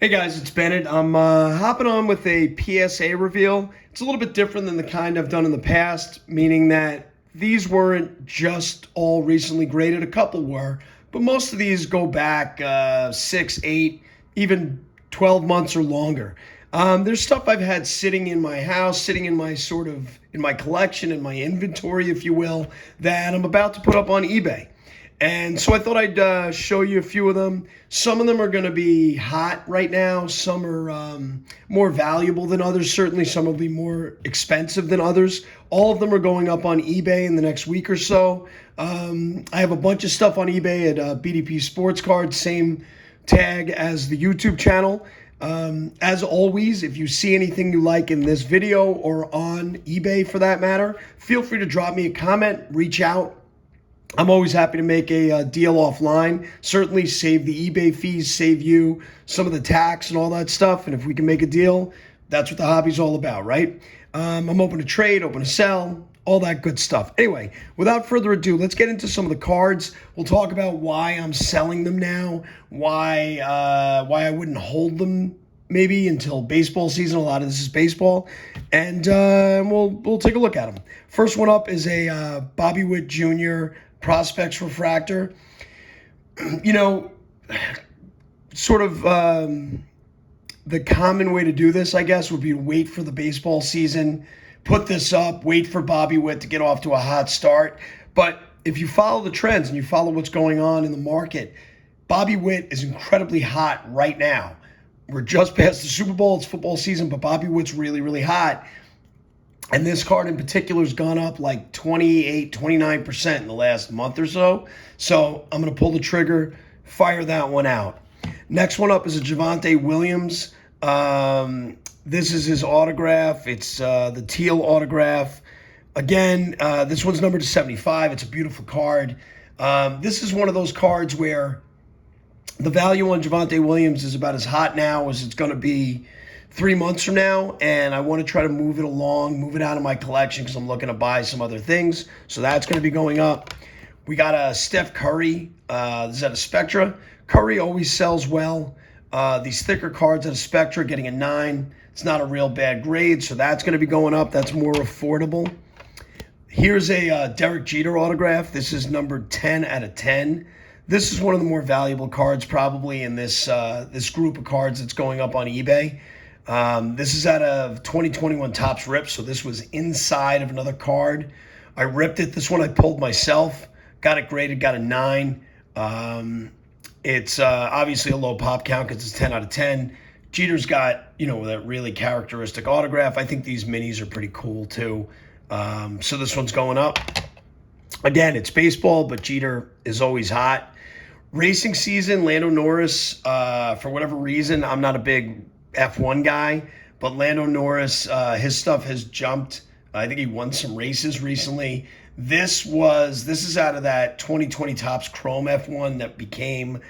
Hey guys, it's Bennett. I'm hopping on with a PSA reveal. It's a little bit different than the kind I've done in the past, meaning that these weren't just all recently graded. A couple were, but most of these go back 6, 8, even 12 months or longer. There's stuff I've had sitting in my house, sitting in my in my collection, in my inventory, if you will, that I'm about to put up on eBay. And so I thought I'd show you a few of them. Some of them are going to be hot right now. Some are more valuable than others. Certainly some will be more expensive than others. All of them are going up on eBay in the next week or so. I have a bunch of stuff on eBay at BDP Sportscards, same tag as the YouTube channel. As always, if you see anything you like in this video or on eBay for that matter, feel free to drop me a comment, reach out. I'm always happy to make a deal offline. Certainly save the eBay fees, save you some of the tax and all that stuff. And if we can make a deal, that's what the hobby's all about, right? I'm open to trade, open to sell, all that good stuff. Anyway, without further ado, let's get into some of the cards. We'll talk about why I'm selling them now, why I wouldn't hold them maybe until baseball season. A lot of this is baseball, and we'll take a look at them. First one up is a Bobby Witt Jr. Prospects Refractor. You know, sort of the common way to do this, I guess, would be to wait for the baseball season, put this up, wait for Bobby Witt to get off to a hot start. But if you follow the trends and you follow what's going on in the market, Bobby Witt is incredibly hot right now. We're just past the Super Bowl. It's football season, but Bobby Witt's really, really hot. And this card in particular has gone up like 28, 29% in the last month or so. So I'm going to pull the trigger, fire that one out. Next one up is a Javonte Williams. This is his autograph. It's the teal autograph. Again, this one's numbered to 75. It's a beautiful card. This is one of those cards where the value on Javonte Williams is about as hot now as it's going to be 3 months from now, and I want to try to move it along, move it out of my collection because I'm looking to buy some other things. So that's going to be going up. We got a Steph Curry. This is at a Spectra. Curry always sells well. These thicker cards at a Spectra getting a 9. It's not a real bad grade, so that's going to be going up. That's more affordable. Here's a Derek Jeter autograph. This is numbered 10 out of 10. This is one of the more valuable cards probably in this group of cards that's going up on eBay. This is out of 2021 Topps Rip, so this was inside of another card. I ripped it. This one I pulled myself. Got it graded, got a 9. It's obviously a low pop count because it's 10 out of 10. Jeter's got, that really characteristic autograph. I think these minis are pretty cool too. So this one's going up. Again, it's baseball, but Jeter is always hot. Racing season, Lando Norris, for whatever reason, I'm not a big F1 guy, but Lando Norris, his stuff has jumped. I think he won some races recently. This is out of that 2020 Topps Chrome F1 that became,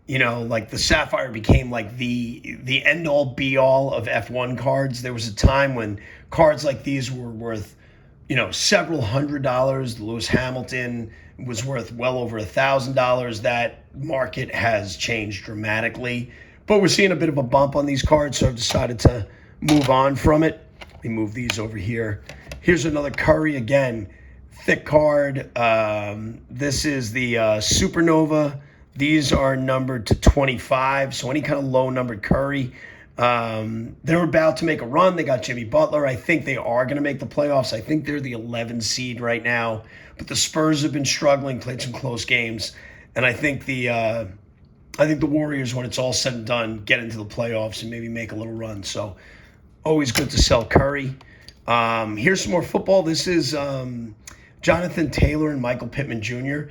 like the Sapphire became like the end all be all of F1 cards. There was a time when cards like these were worth, several $100s. The Lewis Hamilton was worth well over $1,000. That market has changed dramatically. But we're seeing a bit of a bump on these cards, so I've decided to move on from it. Let me move these over here. Here's another Curry, again, thick card. This is the Supernova. These are numbered to 25, so any kind of low-numbered Curry. They're about to make a run. They got Jimmy Butler. I think they are going to make the playoffs. I think they're the 11 seed right now. But the Spurs have been struggling, played some close games, and I think the Warriors, when it's all said and done, get into the playoffs and maybe make a little run. So always good to sell Curry. Here's some more football. This is Jonathan Taylor and Michael Pittman Jr.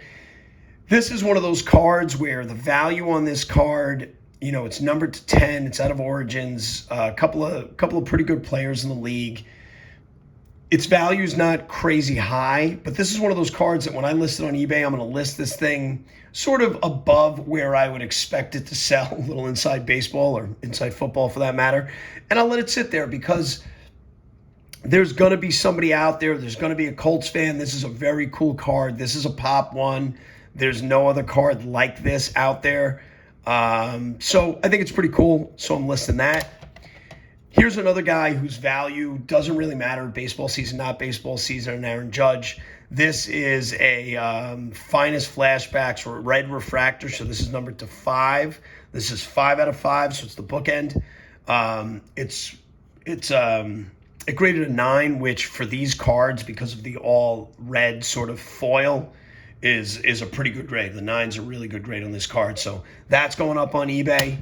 This is one of those cards where the value on this card, it's numbered to 10. It's out of Origins. A couple of pretty good players in the league. Its value is not crazy high, but this is one of those cards that when I list it on eBay, I'm going to list this thing sort of above where I would expect it to sell, a little inside baseball or inside football for that matter. And I'll let it sit there because there's going to be somebody out there. There's going to be a Colts fan. This is a very cool card. This is a pop one. There's no other card like this out there. So I think it's pretty cool. So I'm listing that. Here's another guy whose value doesn't really matter. Baseball season, not baseball season, and Aaron Judge. This is a finest flashbacks or red refractor. So this is numbered to 5. This is 5 out of 5. So it's the bookend. It graded a 9, which for these cards, because of the all red sort of foil, is a pretty good grade. The 9's a really good grade on this card. So that's going up on eBay.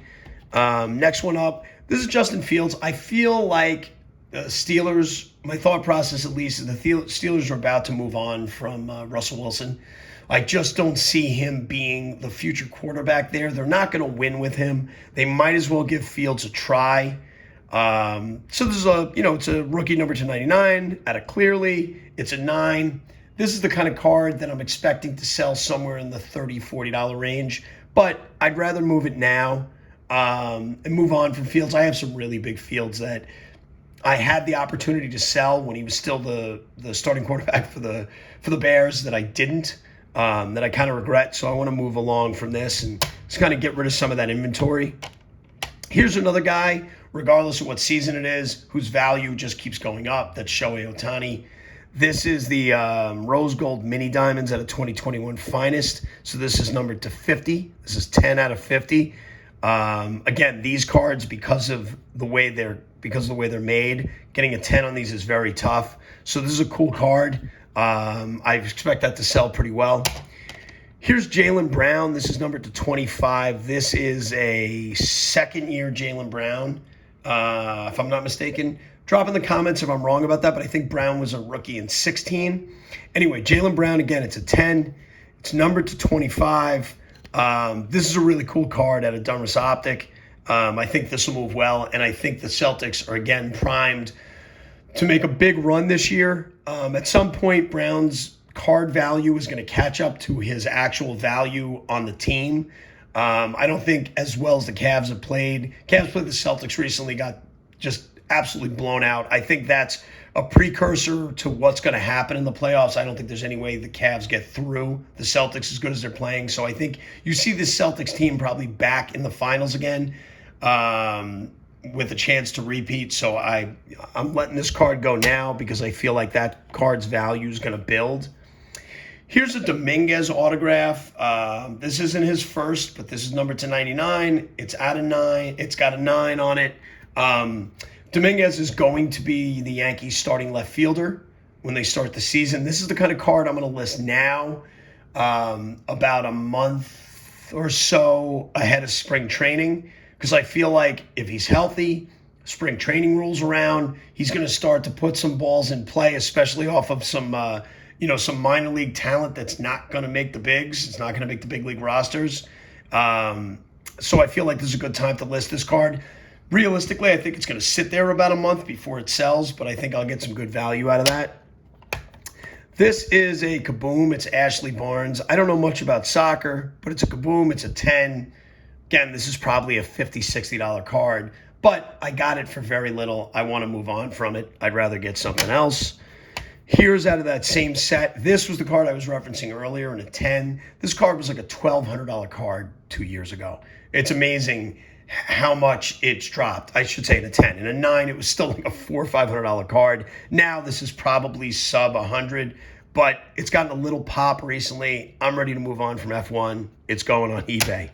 Next one up. This is Justin Fields. I feel like Steelers, my thought process at least, is the Steelers are about to move on from Russell Wilson. I just don't see him being the future quarterback there. They're not going to win with him. They might as well give Fields a try. So this is it's a rookie number 299 out of Clearly. It's a 9. This is the kind of card that I'm expecting to sell somewhere in the $30, $40 range. But I'd rather move it now. And move on from Fields. I have some really big Fields that I had the opportunity to sell when he was still the starting quarterback for the Bears that I didn't, that I kind of regret. So I want to move along from this and just kind of get rid of some of that inventory. Here's another guy, regardless of what season it is, whose value just keeps going up. That's Shohei Ohtani. This is the Rose Gold Mini Diamonds out of 2021 Finest. So this is numbered to 50. This is 10 out of 50. Again, these cards, because of the way they're made, getting a 10 on these is very tough. So this is a cool card. I expect that to sell pretty well. Here's Jaylen Brown. This is numbered to 25. This is a second-year Jaylen Brown, if I'm not mistaken. Drop in the comments if I'm wrong about that, but I think Brown was a rookie in 16. Anyway, Jaylen Brown, again, it's a 10. It's numbered to 25. This is a really cool card out of Dunris Optic. I think this will move well, and I think the Celtics are, again, primed to make a big run this year. At some point, Brown's card value is going to catch up to his actual value on the team. I don't think as well as the Cavs have played. Cavs played the Celtics recently, got just absolutely blown out. I think that's a precursor to what's going to happen in the playoffs. I don't think there's any way the Cavs get through the Celtics as good as they're playing. So I think you see this Celtics team probably back in the finals again, with a chance to repeat. So I'm letting this card go now because I feel like that card's value is going to build. Here's a Dominguez autograph. This isn't his first, but this is number 299. It's out of 9. It's got a 9 on it. Dominguez is going to be the Yankees starting left fielder when they start the season. This is the kind of card I'm going to list now, about a month or so ahead of spring training, because I feel like if he's healthy, spring training rolls around, he's going to start to put some balls in play, especially off of some minor league talent that's not going to make the bigs. It's not going to make the big league rosters. So I feel like this is a good time to list this card. Realistically, I think it's going to sit there about a month before it sells, but I think I'll get some good value out of that. This is a Kaboom. It's Ashley Barnes. I don't know much about soccer, but it's a Kaboom. It's a 10. Again, this is probably a $50, $60 card, but I got it for very little. I want to move on from it. I'd rather get something else. Here's out of that same set. This was the card I was referencing earlier in a 10. This card was like a $1,200 card 2 years ago. It's amazing how much it's dropped. I should say in a 10. In a 9, it was still like a $400 or $500 card. Now this is probably sub 100, but it's gotten a little pop recently. I'm ready to move on from F1. It's going on eBay.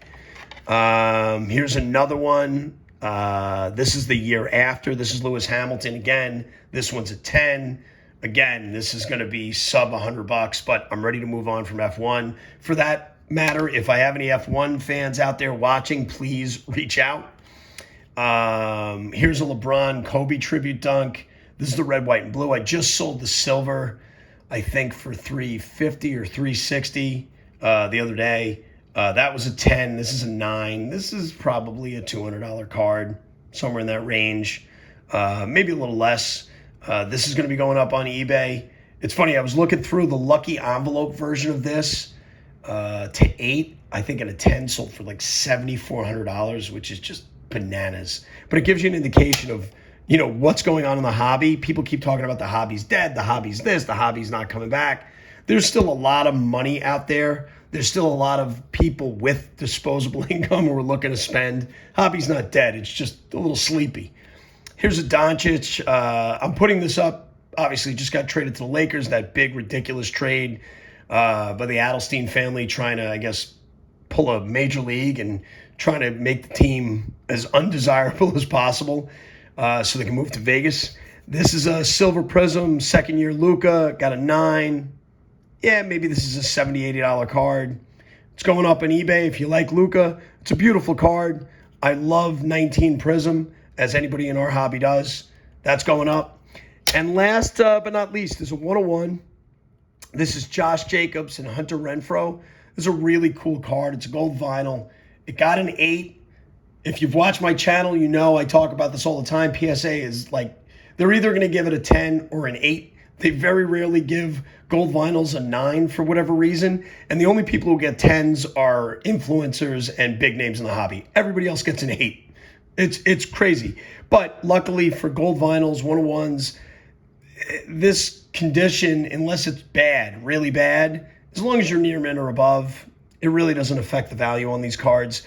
Here's another one. This is the year after. This is Lewis Hamilton again. This one's a 10. Again, this is going to be sub $100, but I'm ready to move on from F1. For that matter, if I have any F1 fans out there watching, please reach out. Here's a LeBron Kobe tribute dunk. This is the red, white, and blue. I just sold the silver, I think, for $350 or $360 the other day. That was a 10. This is a 9. This is probably a $200 card, somewhere in that range, maybe a little less. This is going to be going up on eBay. It's funny, I was looking through the lucky envelope version of this to 8. I think in a 10 sold for like $7,400, which is just bananas. But it gives you an indication of, what's going on in the hobby. People keep talking about the hobby's dead, the hobby's this, the hobby's not coming back. There's still a lot of money out there there's still a lot of people with disposable income who are looking to spend. Hobby's not dead. It's just a little sleepy. Here's a Doncic. I'm putting this up. Obviously, just got traded to the Lakers. That big, ridiculous trade by the Adelstein family trying to, I guess, pull a major league and trying to make the team as undesirable as possible so they can move to Vegas. This is a silver prism, second-year Luka. Got a 9. Yeah, maybe this is a $70, $80 card. It's going up on eBay. If you like Luka, it's a beautiful card. I love 19 Prism, as anybody in our hobby does. That's going up. And last but not least is a 101. This is Josh Jacobs and Hunter Renfroe. This is a really cool card. It's a gold vinyl. It got an 8. If you've watched my channel, you know I talk about this all the time. PSA is like, they're either going to give it a 10 or an 8. They very rarely give gold vinyls a 9 for whatever reason. And the only people who get 10s are influencers and big names in the hobby. Everybody else gets an 8. It's crazy. But luckily for gold vinyls, 101s, this condition, unless it's bad, really bad, as long as you're near mint or above, it really doesn't affect the value on these cards.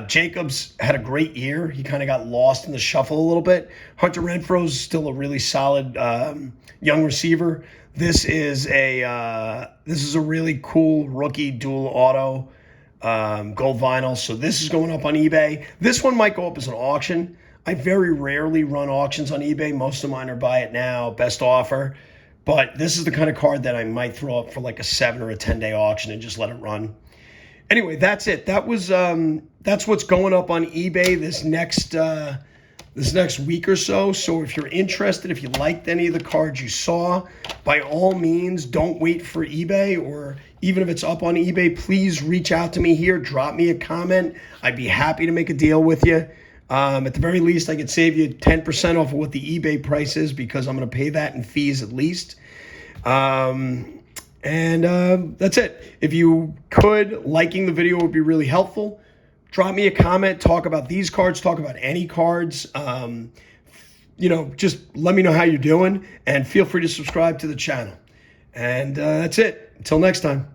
Jacobs had a great year. He kind of got lost in the shuffle a little bit. Hunter Renfroe's still a really solid young receiver. This is a really cool rookie dual auto gold vinyl. So this is going up on eBay. This one might go up as an auction. I very rarely run auctions on eBay. Most of mine are buy it now, best offer. But this is the kind of card that I might throw up for like a 7 or a 10-day auction and just let it run. Anyway, that's it. That's what's going up on eBay this next week or so. So if you're interested, if you liked any of the cards you saw, by all means, don't wait for eBay, or even if it's up on eBay, please reach out to me here. Drop me a comment. I'd be happy to make a deal with you. At the very least, I could save you 10% off of what the eBay price is, because I'm going to pay that in fees at least. That's it. If you could, liking the video would be really helpful. Drop me a comment. Talk about these cards. Talk about any cards. Just let me know how you're doing. And feel free to subscribe to the channel. And that's it. Until next time.